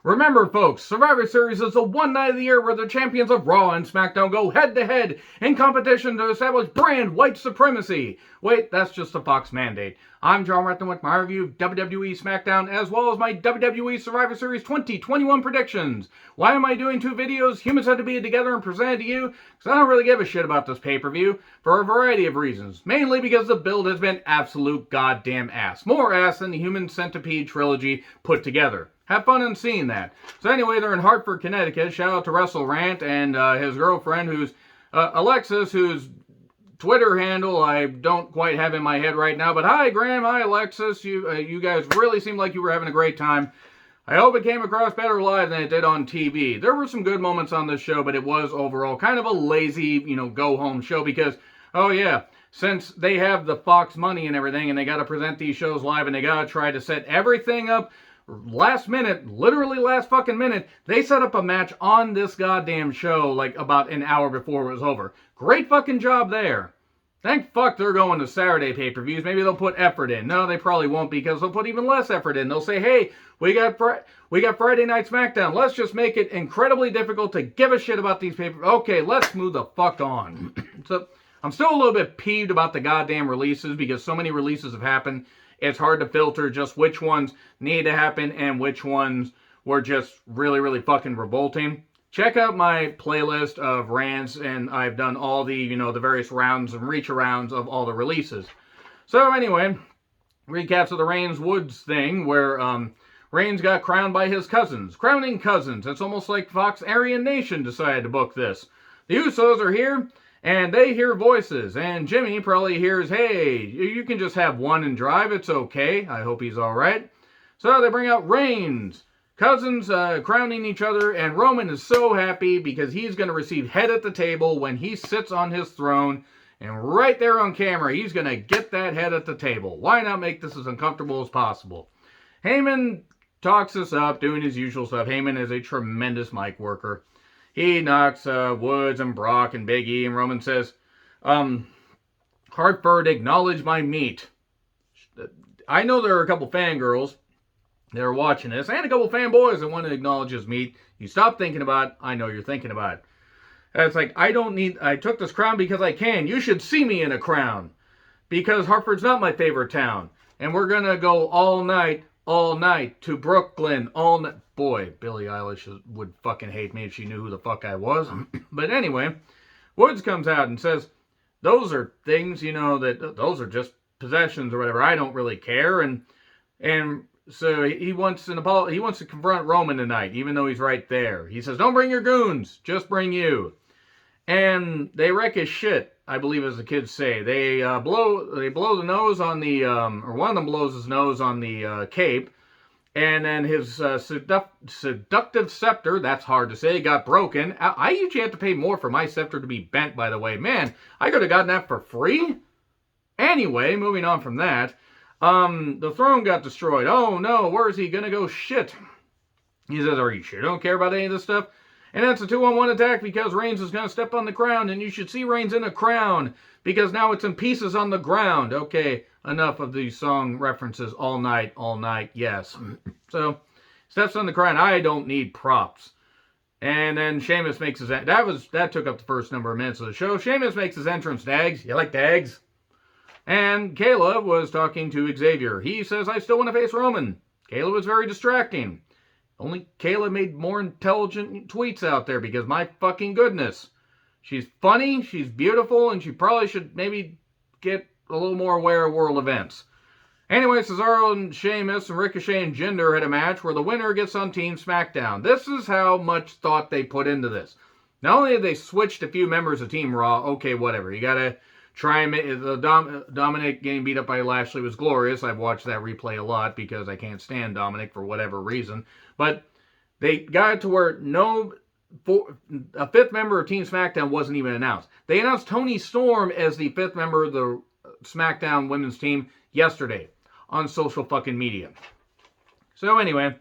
Remember, folks, Survivor Series is the one night of the year where the champions of Raw and Smackdown go head-to-head in competition to establish brand white supremacy. Wait, that's just a Fox mandate. I'm John Retton with my review of WWE Smackdown, as well as my WWE Survivor Series 2021 predictions. Why am I doing two videos? Humans had to be together and presented to you, because I don't really give a shit about this pay-per-view, for a variety of reasons. Mainly because the build has been absolute goddamn ass. More ass than the Human Centipede trilogy put together. Have fun in seeing that. So anyway, they're in Hartford, Connecticut. Shout out to Russell Rant and his girlfriend, who's Alexis, whose Twitter handle I don't quite have in my head right now. But hi, Graham. Hi, Alexis. You guys really seemed like you were having a great time. I hope it came across better live than it did on TV. There were some good moments on this show, but it was overall kind of a lazy, go-home show because, oh yeah, since they have the Fox money and everything, and they got to present these shows live, and they got to try to set everything up last minute, literally last fucking minute, they set up a match on this goddamn show like about an hour before it was over. Great fucking job there. Thank fuck they're going to Saturday pay-per-views. Maybe they'll put effort in. No, they probably won't, because they'll put even less effort in. They'll say, hey, we got Friday Night Smackdown. Let's just make it incredibly difficult to give a shit about these pay-per-views. Okay, let's move the fuck on. So, I'm still a little bit peeved about the goddamn releases, because so many releases have happened. It's hard to filter just which ones need to happen and which ones were just really, really fucking revolting. Check out my playlist of rants, and I've done all the, the various rounds and reach-arounds of all the releases. So anyway, recaps of the Reigns Woods thing, where Reigns got crowned by his cousins. Crowning cousins. It's almost like Fox Aryan Nation decided to book this. The Usos are here, and they hear voices, and Jimmy probably hears, hey, you can just have one and drive, it's okay. I hope he's alright. So they bring out Reigns. Cousins crowning each other, and Roman is so happy because he's going to receive head at the table when he sits on his throne, and right there on camera, he's going to get that head at the table. Why not make this as uncomfortable as possible? Heyman talks us up, doing his usual stuff. Heyman is a tremendous mic worker. He knocks Woods and Brock and Big E, and Roman says, Hartford, acknowledge my meat. I know there are a couple fangirls that are watching this, and a couple fanboys that want to acknowledge his meat. You stop thinking about it, I know you're thinking about it. It's like, I took this crown because I can. You should see me in a crown. Because Hartford's not my favorite town. And we're going to go all night to Brooklyn, all night. Boy, Billie Eilish would fucking hate me if she knew who the fuck I was. But anyway, Woods comes out and says, those are things, that those are just possessions or whatever. I don't really care. And so he wants to confront Roman tonight, even though he's right there. He says, don't bring your goons, just bring you. And they wreck his shit, I believe, as the kids say. They blow the nose on the, or one of them blows his nose on the cape. And then his seductive scepter, that's hard to say, got broken. I usually have to pay more for my scepter to be bent, by the way. Man, I could have gotten that for free. Anyway, moving on from that. The throne got destroyed. Oh no, where is he gonna go? Shit. He says, are you sure you don't care about any of this stuff? And that's a 2-on-1 attack because Reigns is gonna step on the crown, and you should see Reigns in a crown because now it's in pieces on the ground. Okay, enough of these song references. All night, yes. So, steps on the crown. I don't need props. And then Sheamus makes his... That took up the first number of minutes of the show. Sheamus makes his entrance. Dags, you like Dags? And Kayla was talking to Xavier. He says, I still want to face Roman. Kayla was very distracting. Only Kayla made more intelligent tweets out there because my fucking goodness. She's funny, she's beautiful, and she probably should maybe get a little more aware of world events. Anyway, Cesaro and Sheamus and Ricochet and Jinder had a match where the winner gets on Team Smackdown. This is how much thought they put into this. Not only have they switched a few members of Team Raw, okay, whatever. You gotta try and make... Dominic getting beat up by Lashley was glorious. I've watched that replay a lot because I can't stand Dominic for whatever reason. But they got it to where a fifth member of Team Smackdown wasn't even announced. They announced Toni Storm as the fifth member of the SmackDown women's team yesterday on social fucking media. So anyway,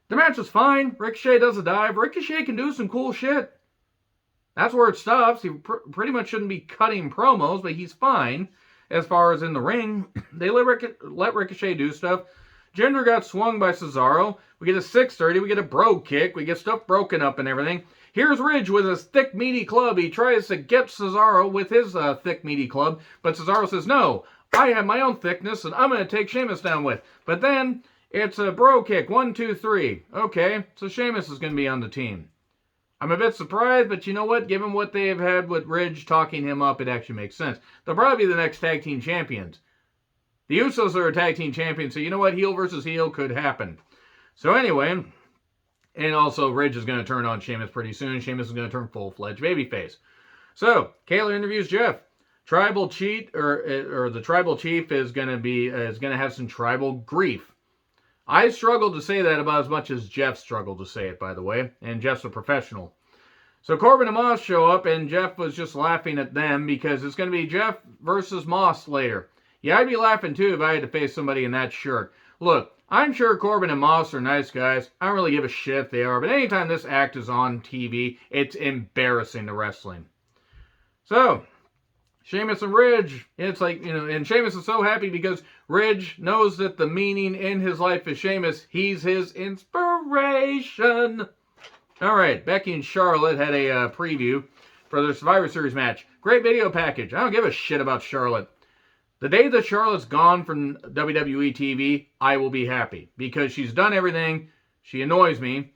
the match was fine. Ricochet does a dive. Ricochet can do some cool shit. That's where it stops. He pretty much shouldn't be cutting promos, but he's fine as far as in the ring. They let Ricochet do stuff. Jinder got swung by Cesaro, We get a 630. We get a bro kick. We get stuff broken up and everything. Here's Ridge with his thick, meaty club. He tries to get Cesaro with his thick, meaty club. But Cesaro says, no, I have my own thickness, and I'm going to take Sheamus down with. But then it's a bro kick. 1, 2, 3. Okay, so Sheamus is going to be on the team. I'm a bit surprised, but you know what? Given what they've had with Ridge talking him up, it actually makes sense. They'll probably be the next tag team champions. The Usos are a tag team champion, so you know what? Heel versus heel could happen. So anyway, and also Ridge is going to turn on Sheamus pretty soon. Sheamus is going to turn full-fledged babyface. So Kayla interviews Jeff. Tribal cheat or the tribal chief is going to have some tribal grief. I struggled to say that about as much as Jeff struggled to say it, by the way, and Jeff's a professional. So Corbin and Moss show up, and Jeff was just laughing at them because it's going to be Jeff versus Moss later. Yeah, I'd be laughing too if I had to face somebody in that shirt. Look, I'm sure Corbin and Moss are nice guys. I don't really give a shit if they are, but anytime this act is on TV, it's embarrassing to wrestling. So Sheamus and Ridge, it's like, and Sheamus is so happy because Ridge knows that the meaning in his life is Sheamus. He's his inspiration. All right, Becky and Charlotte had a preview for their Survivor Series match. Great video package. I don't give a shit about Charlotte. The day that Charlotte's gone from WWE TV, I will be happy because she's done everything. She annoys me.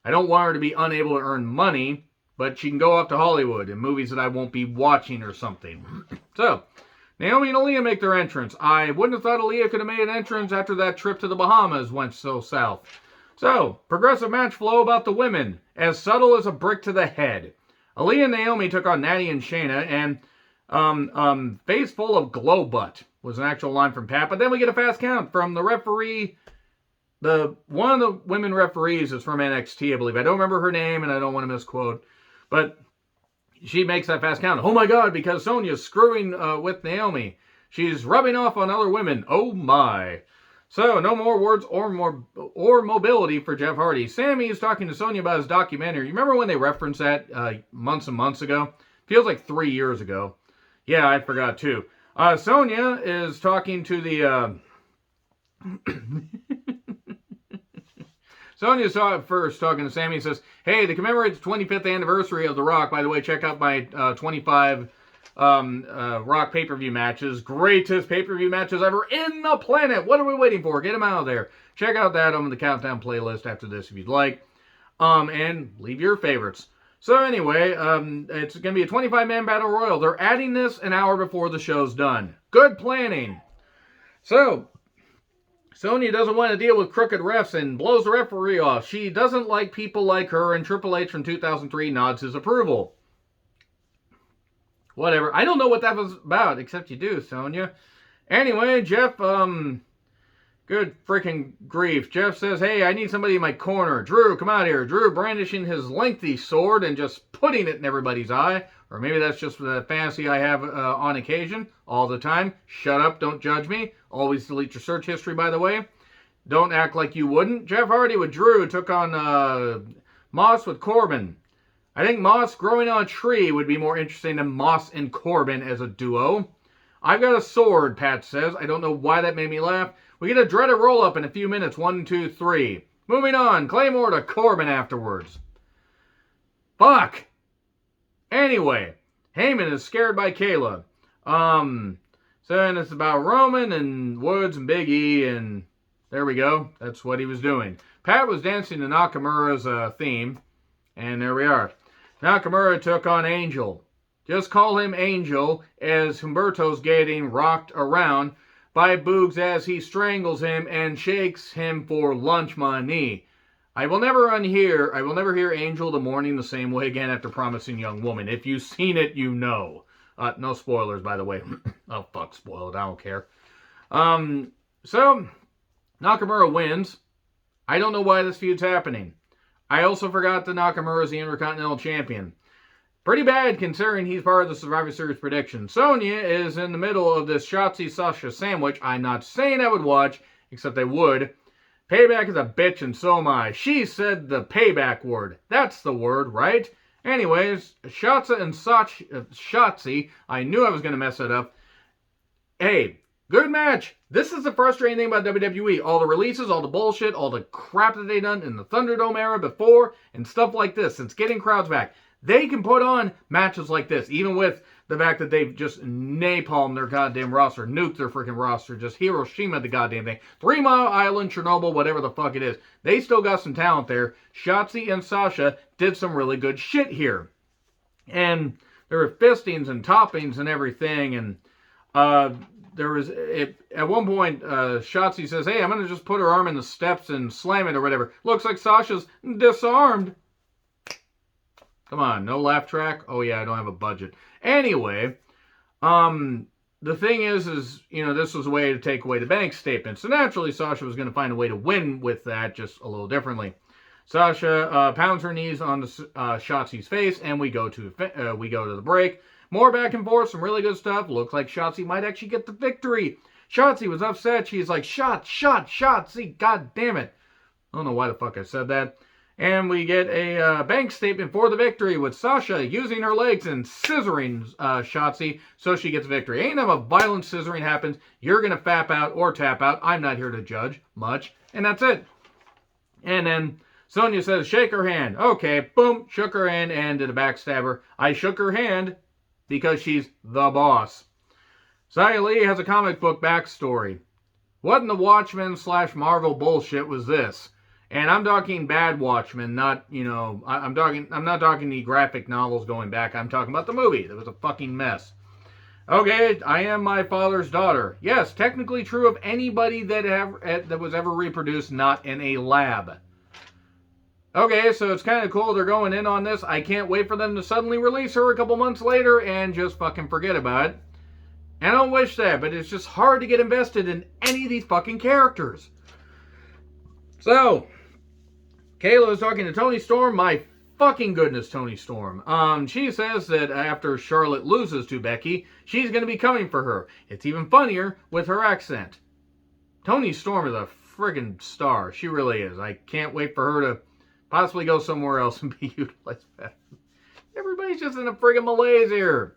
I don't want her to be unable to earn money, but she can go off to Hollywood in movies that I won't be watching or something. So, Naomi and Aaliyah make their entrance. I wouldn't have thought Aaliyah could have made an entrance after that trip to the Bahamas went so south. So, progressive match flow about the women. As subtle as a brick to the head. Aaliyah and Naomi took on Natty and Shayna, and face full of glow butt was an actual line from Pat. But then we get a fast count from the referee. One of the women referees is from NXT, I believe. I don't remember her name, and I don't want to misquote. But she makes that fast count. Oh my God, because Sonya's screwing with Naomi. She's rubbing off on other women. Oh my. So, no more words or mobility for Jeff Hardy. Sammy is talking to Sonya about his documentary. You remember when they referenced that months and months ago? Feels like 3 years ago. Yeah, I forgot too. Sonya is talking to the... Sonya's first talking to Sammy and says, hey, to commemorate the 25th anniversary of The Rock, by the way, check out my 25 Rock pay-per-view matches. Greatest pay-per-view matches ever in the planet. What are we waiting for? Get them out of there. Check out that on the Countdown playlist after this if you'd like. And leave your favorites. So anyway, it's going to be a 25-man battle royal. They're adding this an hour before the show's done. Good planning. So Sonya doesn't want to deal with crooked refs and blows the referee off. She doesn't like people like her, and Triple H from 2003 nods his approval. Whatever. I don't know what that was about, except you do, Sonya. Anyway, Jeff, good freaking grief. Jeff says, hey, I need somebody in my corner. Drew, come out here. Drew brandishing his lengthy sword and just putting it in everybody's eye. Or maybe that's just the fantasy I have on occasion, all the time. Shut up, don't judge me. Always delete your search history, by the way. Don't act like you wouldn't. Jeff Hardy with Drew took on Moss with Corbin. I think Moss growing on a tree would be more interesting than Moss and Corbin as a duo. I've got a sword, Pat says. I don't know why that made me laugh. We get a dreaded roll-up in a few minutes. 1, 2, 3. Moving on. Claymore to Corbin afterwards. Fuck. Anyway, Heyman is scared by Kayla. So and it's about Roman and Woods and Big E, and there we go. That's what he was doing. Pat was dancing to Nakamura's theme, and there we are. Nakamura took on Angel. Just call him Angel, as Humberto's getting rocked around by Boogs as he strangles him and shakes him for lunch money. I will never hear Angel the Morning the same way again after Promising Young Woman. If you've seen it, you know. No spoilers, by the way. Oh, fuck, spoiled. I don't care. So, Nakamura wins. I don't know why this feud's happening. I also forgot that Nakamura is the Intercontinental Champion. Pretty bad considering he's part of the Survivor Series prediction. Sonya is in the middle of this Shotzi Sasha sandwich. I'm not saying I would watch, except I would. Payback is a bitch and so am I. She said the payback word. That's the word, right? Anyways, Shotzi and Shotzi, I knew I was going to mess it up. Hey, Good match. This is the frustrating thing about WWE. All the releases, all the bullshit, all the crap that they done in the Thunderdome era before, and stuff like this, since getting crowds back. They can put on matches like this, even with the fact that they've just napalmed their goddamn roster, nuked their freaking roster, just Hiroshima the goddamn thing. 3 Mile Island, Chernobyl, whatever the fuck it is. They still got some talent there. Shashtzi and Sasha did some really good shit here. And there were fistings and toppings and everything, and there was, at one point, Shashtzi says, hey, I'm going to just put her arm in the steps and slam it or whatever. Looks like Sasha's disarmed. Come on, no laugh track? Oh, yeah, I don't have a budget. Anyway, the thing is, this was a way to take away the bank statement. So naturally, Sasha was going to find a way to win with that, just a little differently. Sasha pounds her knees on Shotzi's face, and we go to the break. More back and forth, some really good stuff. Looks like Shotzi might actually get the victory. Shotzi was upset. She's like, Shotzi, god damn it. I don't know why the fuck I said that. And we get a bank statement for the victory with Sasha using her legs and scissoring Shotzi so she gets victory. Ain't no violent scissoring happens. You're going to fap out or tap out. I'm not here to judge much. And that's it. And then Sonya says, shake her hand. Okay, boom, shook her hand and did a backstabber. I shook her hand because she's the boss. Xia Li has a comic book backstory. What in the Watchmen / Marvel bullshit was this? And I'm talking bad Watchmen, not, I'm not talking the graphic novels going back. I'm talking about the movie. That was a fucking mess. Okay, I am my father's daughter. Yes, technically true of anybody that was ever reproduced, not in a lab. Okay, so it's kind of cool they're going in on this. I can't wait for them to suddenly release her a couple months later and just fucking forget about it. And I don't wish that, but it's just hard to get invested in any of these fucking characters. So, Kayla is talking to Toni Storm. My fucking goodness, Toni Storm. She says that after Charlotte loses to Becky, she's going to be coming for her. It's even funnier with her accent. Toni Storm is a friggin' star. She really is. I can't wait for her to possibly go somewhere else and be utilized better. Everybody's just in a friggin' malaise here.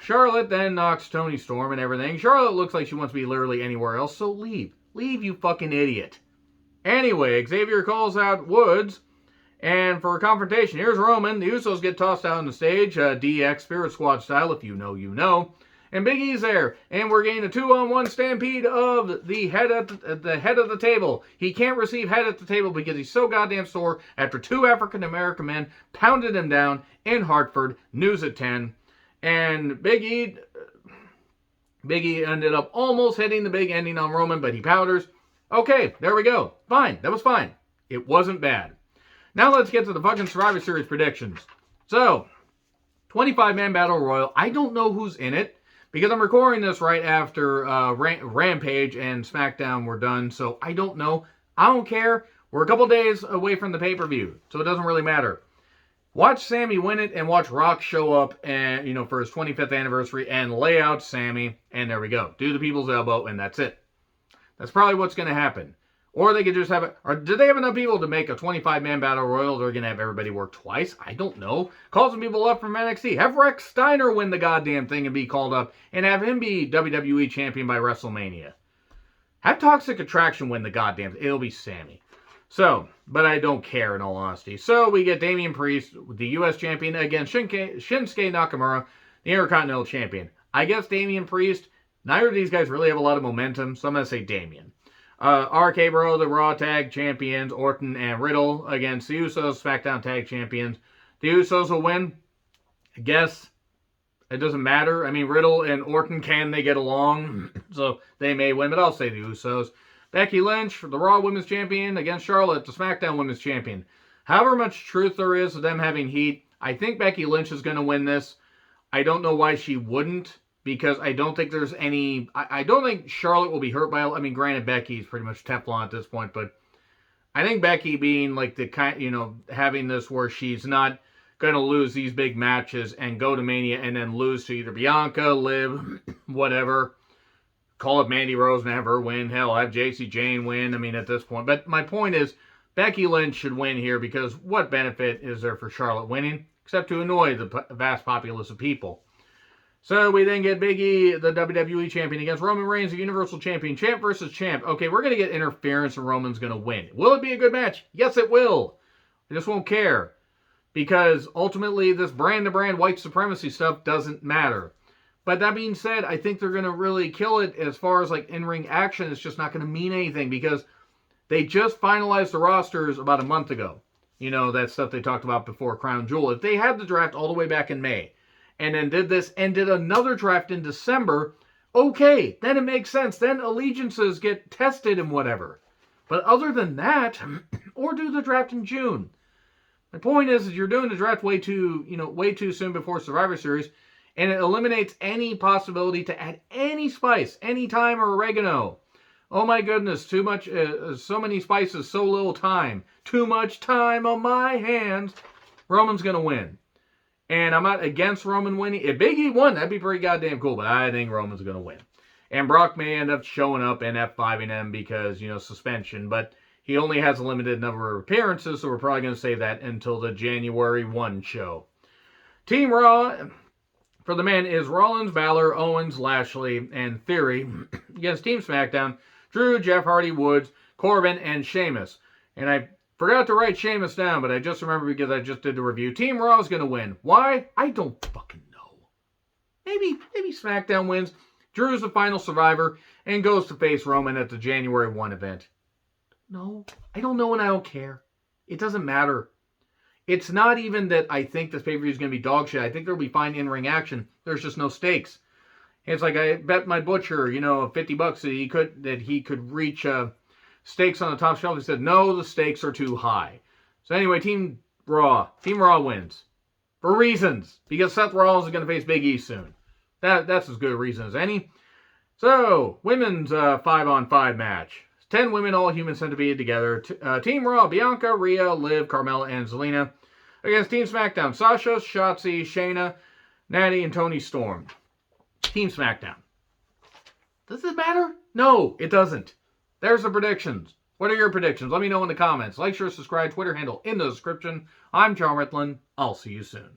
Charlotte then knocks Toni Storm and everything. Charlotte looks like she wants to be literally anywhere else, so leave. Leave, you fucking idiot. Anyway, Xavier calls out Woods, and for a confrontation, here's Roman. The Usos get tossed out on the stage, DX Spirit Squad style, if you know, you know. And Big E's there, and we're getting a 2-on-1 stampede of the head at the head of the table. He can't receive head at the table because he's so goddamn sore after 2 African-American men pounded him down in Hartford, news at 10. And Big E ended up almost hitting the big ending on Roman, but he powders. Okay, there we go. Fine. That was fine. It wasn't bad. Now let's get to the fucking Survivor Series predictions. So, 25-man Battle Royal. I don't know who's in it because I'm recording this right after Rampage and Smackdown were done, so I don't know. I don't care. We're a couple days away from the pay-per-view, so it doesn't really matter. Watch Sammy win it and watch Rock show up and for his 25th anniversary and lay out Sammy, and there we go. Do the people's elbow, and that's it. That's probably what's going to happen. Or they could just have it. Or do they have enough people to make a 25-man battle royal? They're going to have everybody work twice? I don't know. Call some people up from NXT. Have Rex Steiner win the goddamn thing and be called up. And have him be WWE champion by WrestleMania. Have Toxic Attraction win the goddamn thing. It'll be Sammy. So, but I don't care in all honesty. So we get Damian Priest, the U.S. champion, against Shinsuke Nakamura, the Intercontinental champion. I guess Damian Priest. Neither of these guys really have a lot of momentum, so I'm going to say Damian. RK Bro, the Raw Tag Champions, Orton and Riddle against the Usos, SmackDown Tag Champions. The Usos will win. I guess it doesn't matter. I mean, Riddle and Orton, can they get along? So they may win, but I'll say the Usos. Becky Lynch, the Raw Women's Champion, against Charlotte, the SmackDown Women's Champion. However much truth there is of them having heat, I think Becky Lynch is going to win this. I don't know why she wouldn't. Because I don't think there's any... I don't think Charlotte will be hurt by... I mean, granted, Becky's pretty much Teflon at this point, but I think Becky being like the kind... having this where she's not going to lose these big matches and go to Mania and then lose to either Bianca, Liv, whatever. Call up Mandy Rose and have her win. Hell, have JC Jane win. I mean, at this point. But my point is, Becky Lynch should win here because what benefit is there for Charlotte winning? Except to annoy the vast populace of people. So we then get Big E, the WWE champion, against Roman Reigns, the Universal Champion. Champ versus champ. Okay, we're going to get interference and Roman's going to win. Will it be a good match? Yes, it will. I just won't care. Because ultimately, this brand-to-brand white supremacy stuff doesn't matter. But that being said, I think they're going to really kill it as far as like in-ring action. It's just not going to mean anything because they just finalized the rosters about a month ago. You know, that stuff they talked about before Crown Jewel. If they had the draft all the way back in May, and then did this and did another draft in December, okay, then it makes sense. Then allegiances get tested and whatever. But other than that, or do the draft in June. My point is you're doing the draft way too soon before Survivor Series, and it eliminates any possibility to add any spice, any thyme or oregano. Oh my goodness, too much, so many spices, so little time. Too much time on my hands. Roman's going to win. And I'm not against Roman winning. If Big E won, that'd be pretty goddamn cool. But I think Roman's going to win. And Brock may end up showing up and F5ing him because, suspension. But he only has a limited number of appearances, so we're probably going to save that until the January 1 show. Team Raw for the men is Rollins, Balor, Owens, Lashley, and Theory. Against Team SmackDown, Drew, Jeff Hardy, Woods, Corbin, and Sheamus. And I forgot to write Sheamus down, but I just remember because I just did the review. Team Raw is going to win. Why? I don't fucking know. Maybe SmackDown wins. Drew's the final survivor and goes to face Roman at the January 1 event. No, I don't know and I don't care. It doesn't matter. It's not even that I think this pay-per-view is going to be dog shit. I think there'll be fine in-ring action. There's just no stakes. It's like I bet my butcher, $50 that he could reach stakes on the top shelf. He said, no, the stakes are too high. So anyway, Team Raw wins. For reasons. Because Seth Rollins is going to face Big E soon. That's as good a reason as any. So, women's 5-on-5 match. 10 women, all human centipede together. Team Raw, Bianca, Rhea, Liv, Carmella, and Zelina. Against Team SmackDown, Sasha, Shotzi, Shayna, Natty, and Toni Storm. Team SmackDown. Does it matter? No, it doesn't. There's the predictions. What are your predictions? Let me know in the comments. Like, share, subscribe, Twitter handle in the description. I'm John Ritlin. I'll see you soon.